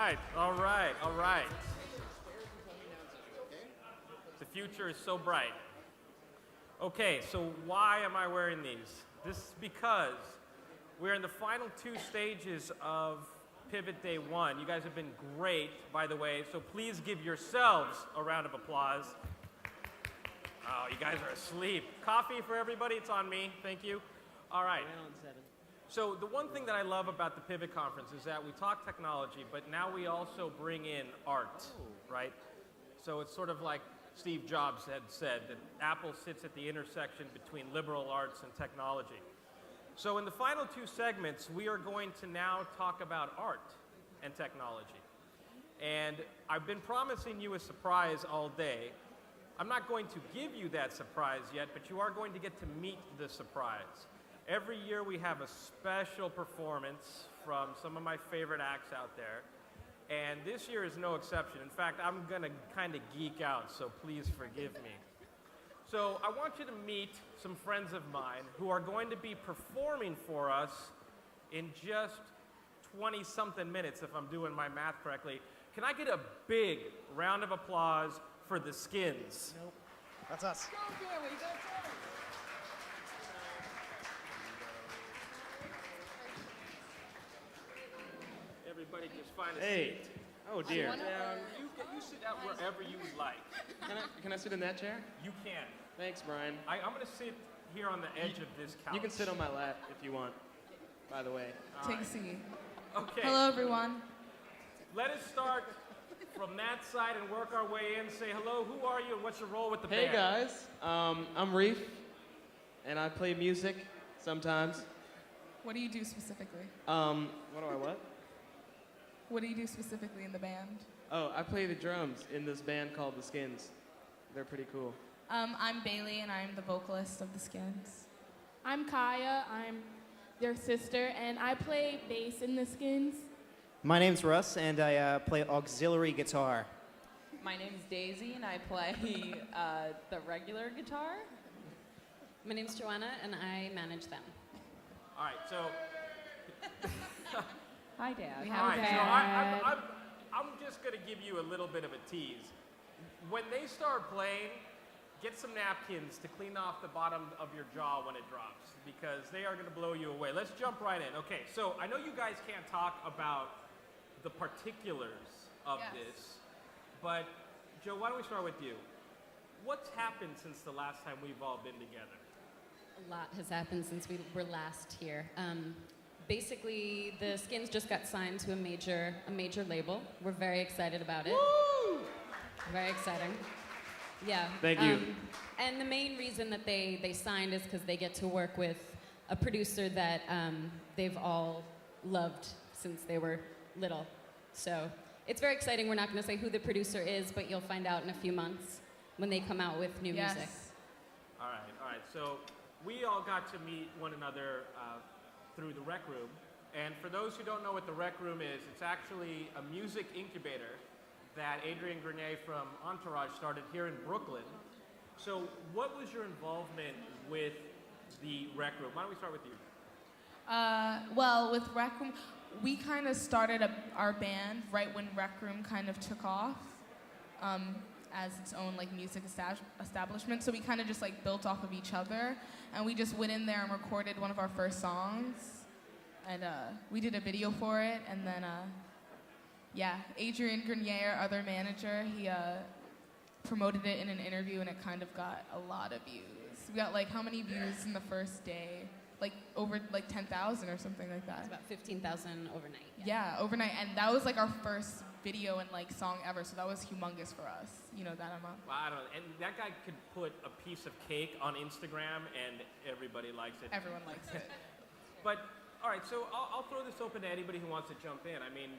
right, all right, all right. The future is so bright. Okay, so why am I wearing these? This is because we're in the final two stages of Pivot Day 1. You guys have been great, by the way, so please give yourselves a round of applause. Oh, you guys are asleep. Coffee for everybody, it's on me, thank you. All right. So the one thing that I love about the Pivot Conference is that we talk technology, but now we also bring in art, right? So it's sort of like Steve Jobs had said, that Apple sits at the intersection between liberal arts and technology. So in the final two segments, we are going to now talk about art and technology. And I've been promising you a surprise all day. I'm not going to give you that surprise yet, but you are going to get to meet the surprise. Every year we have a special performance from some of my favorite acts out there. And this year is no exception. In fact, I'm going to kind of geek out, so please forgive me. So I want you to meet some friends of mine who are going to be performing for us in just 20-something minutes, if I'm doing my math correctly. Can I get a big round of applause for the Skins? Nope. That's us. Go, Gary, go, Gary. Everybody just find a Hey. seat. Oh dear. Down. You sit down wherever you would like. Can I sit in that chair? You can. Thanks, Brian. I'm going to sit here on the edge of this couch. You can sit on my lap if you want, by the way. Take a seat. Okay. Hello, everyone. Let us start from that side and work our way in. Say hello. Who are you and what's your role with the Hey band? guys, I'm Reef, and I play music sometimes. What do you do specifically? What do I what? What do you do specifically in the band? Oh, I play the drums in this band called The Skins. They're pretty cool. I'm Bailey, and I'm the vocalist of the Skins. I'm Kaya. I'm their sister, and I play bass in the Skins. My name's Russ, and I play auxiliary guitar. My name's Daisy, and I play the regular guitar. My name's Joanna, and I manage them. All right, so... Hi, Dad. We All have right, a so band. I'm just going to give you a little bit of a tease. When they start playing, get some napkins to clean off the bottom of your jaw when it drops, because they are going to blow you away. Let's jump right in. Okay, so I know you guys can't talk about the particulars of this, but Joe, why don't we start with you? What's happened since the last time we've all been together? A lot has happened since we were last here. Basically, the Skins just got signed to a major label. We're very excited about it. Woo! Very exciting. Yeah. Thank you. And the main reason that they signed is because they get to work with a producer that they've all loved since they were little. So it's very exciting. We're not going to say who the producer is, but you'll find out in a few months when they come out with new music. All right. So we all got to meet one another through the Rec Room. And for those who don't know what the Rec Room is, it's actually a music incubator that Adrian Grenier from Entourage started here in Brooklyn. So what was your involvement with the Rec Room? Why don't we start with you? Well, with Rec Room, we kind of started our band right when Rec Room kind of took off as its own like music establishment. So we kind of just like built off of each other, and we just went in there and recorded one of our first songs, and we did a video for it, and then Adrian Grenier, our other manager, he promoted it in an interview, and it kind of got a lot of views. We got like how many views in the first day? Like over like 10,000 or something like that. It's about 15,000 overnight. Yeah, overnight, and that was like our first video and like song ever, so that was humongous for us. You know that amount. Well, I don't know. And that guy could put a piece of cake on Instagram and everybody likes it. Everyone likes it. But, all right, so I'll throw this open to anybody who wants to jump in. I mean,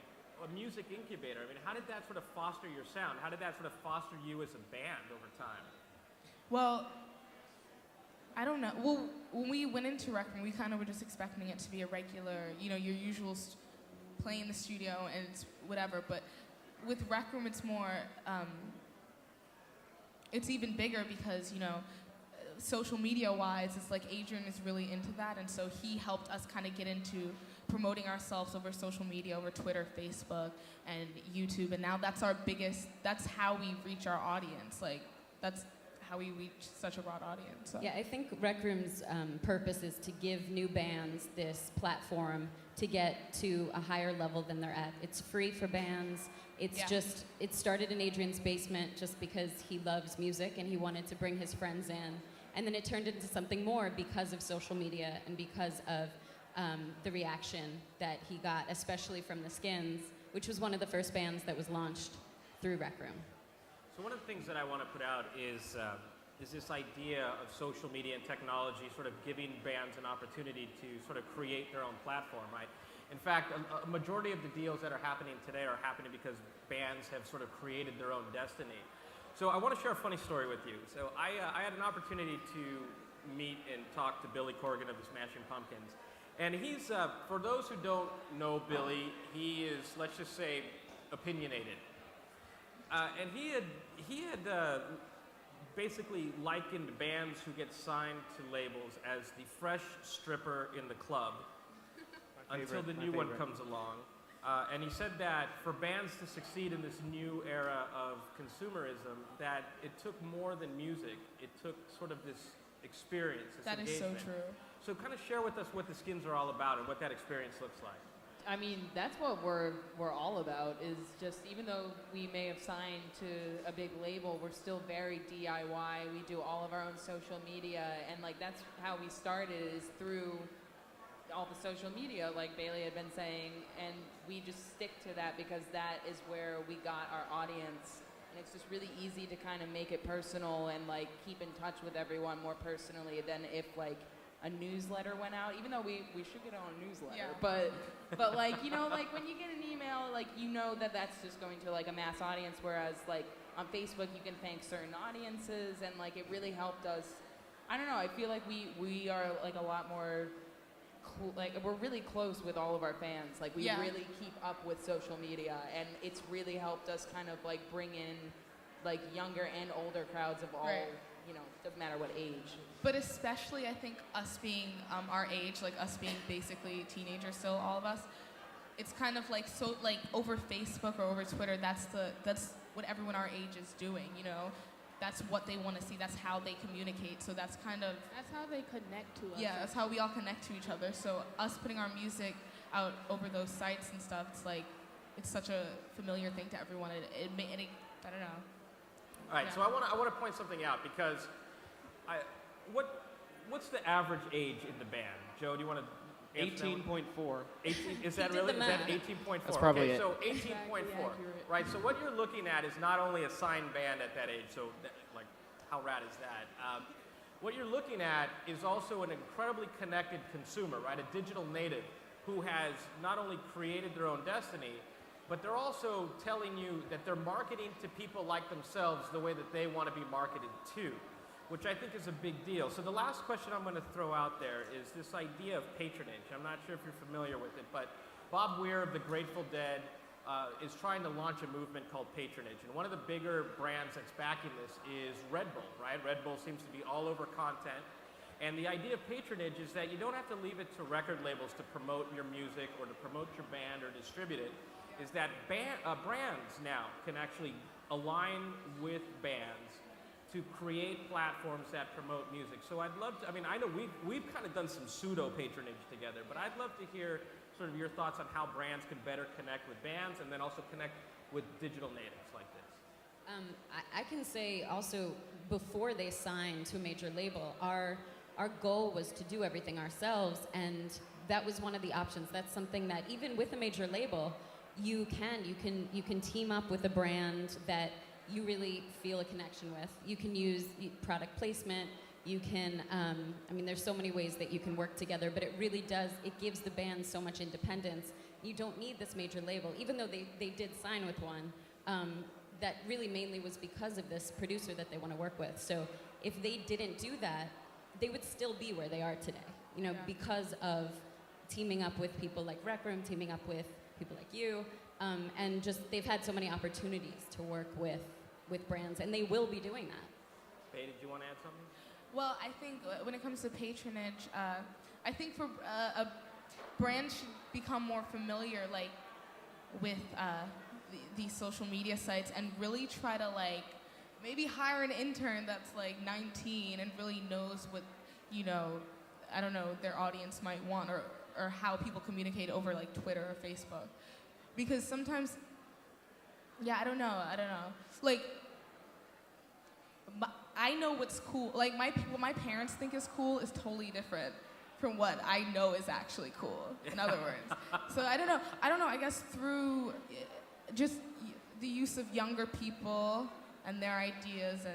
a music incubator, I mean, how did that sort of foster your sound? How did that sort of foster you as a band over time? Well, I don't know. Well, when we went into Rec Room, we kind of were just expecting it to be a regular, you know, your usual play in the studio and it's whatever. But with Rec Room, it's more, it's even bigger because, you know, social media-wise, it's like Adrian is really into that, and so he helped us kind of get into promoting ourselves over social media, over Twitter, Facebook, and YouTube. And now that's how we reach our audience. Like, that's how we reach such a broad audience. So. Yeah, I think Rec Room's purpose is to give new bands this platform to get to a higher level than they're at. It's free for bands. It started in Adrian's basement just because he loves music and he wanted to bring his friends in. And then it turned into something more because of social media and because of the reaction that he got, especially from the Skins, which was one of the first bands that was launched through Rec Room. So one of the things that I want to put out is this idea of social media and technology sort of giving bands an opportunity to sort of create their own platform, right? In fact, a majority of the deals that are happening today are happening because bands have sort of created their own destiny. So I want to share a funny story with you. So I had an opportunity to meet and talk to Billy Corgan of the Smashing Pumpkins. And he's, for those who don't know Billy, he is, let's just say, opinionated. And he had basically likened bands who get signed to labels as the fresh stripper in the club until the new one comes along. And he said that for bands to succeed in this new era of consumerism, that it took more than music. It took sort of this experience, this That engagement. is so true. So kind of share with us what the Skins are all about and what that experience looks like. I mean, that's what we're all about, is just, even though we may have signed to a big label, we're still very DIY. We do all of our own social media, and like that's how we started, is through all the social media, like Bailey had been saying, and we just stick to that because that is where we got our audience. And it's just really easy to kind of make it personal and like keep in touch with everyone more personally than if like a newsletter went out, even though we should get on a newsletter. Yeah. But like, you know, like when you get an email, like, you know that's just going to like a mass audience, whereas like on Facebook you can thank certain audiences, and like it really helped us. I don't know, I feel like we are like a lot more like we're really close with all of our fans. Like we really keep up with social media, and it's really helped us kind of like bring in like younger and older crowds of all, you know, doesn't matter what age. But especially, I think us being our age, like us being basically teenagers still, all of us, it's kind of like so like over Facebook or over Twitter. That's what everyone our age is doing. You know, that's what they want to see. That's how they communicate. So that's kind of That's how they connect to us. yeah. That's how we all connect to each other. So us putting our music out over those sites and stuff, it's like it's such a familiar thing to everyone. It I don't know. All right, Yeah. so I want to point something out because what's the average age in the band? Joe, do you want to? 18.4. 18, is that He did really? the Is that math. 18.4? That's probably okay, it. so 18.4, Exactly accurate. right? So what you're looking at is not only a signed band at that age. So like, how rad is that? What you're looking at is also an incredibly connected consumer, right? A digital native who has not only created their own destiny, but they're also telling you that they're marketing to people like themselves the way that they want to be marketed to, which I think is a big deal. So the last question I'm going to throw out there is this idea of patronage. I'm not sure if you're familiar with it, but Bob Weir of the Grateful Dead is trying to launch a movement called Patronage. And one of the bigger brands that's backing this is Red Bull, right? Red Bull seems to be all over content. And the idea of patronage is that you don't have to leave it to record labels to promote your music or to promote your band or distribute it, is that brands now can actually align with bands to create platforms that promote music. So I'd love to, I mean, I know we've kind of done some pseudo-patronage together, but I'd love to hear sort of your thoughts on how brands can better connect with bands and then also connect with digital natives like this. I can say also, before they signed to a major label, our goal was to do everything ourselves, and that was one of the options. That's something that even with a major label, you can team up with a brand that you really feel a connection with. You can use product placement. You can, I mean, there's so many ways that you can work together, but it really does, it gives the band so much independence. You don't need this major label, even though they did sign with one. That really mainly was because of this producer that they want to work with. So if they didn't do that, they would still be where they are today, you know, because of teaming up with people like Rec Room, teaming up with people like you, and just they've had so many opportunities to work with brands, and they will be doing that. Faye, did you want to add something? Well, I think when it comes to patronage, I think for brands should become more familiar, like, with these social media sites and really try to, like, maybe hire an intern that's, like, 19 and really knows what, you know, I don't know, their audience might want, or how people communicate over, like, Twitter or Facebook. Because sometimes, yeah, I don't know. Like, I know what's cool. Like, what my parents think is cool is totally different from what I know is actually cool, in other words. So I don't know, I guess through just the use of younger people and their ideas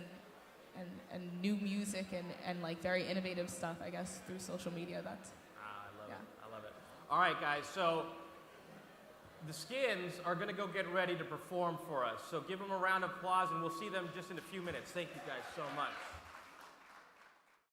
and new music and like very innovative stuff, I guess, through social media, that's, I love it. All right, guys, so the Skins are going to go get ready to perform for us. So give them a round of applause, and we'll see them just in a few minutes. Thank you guys so much.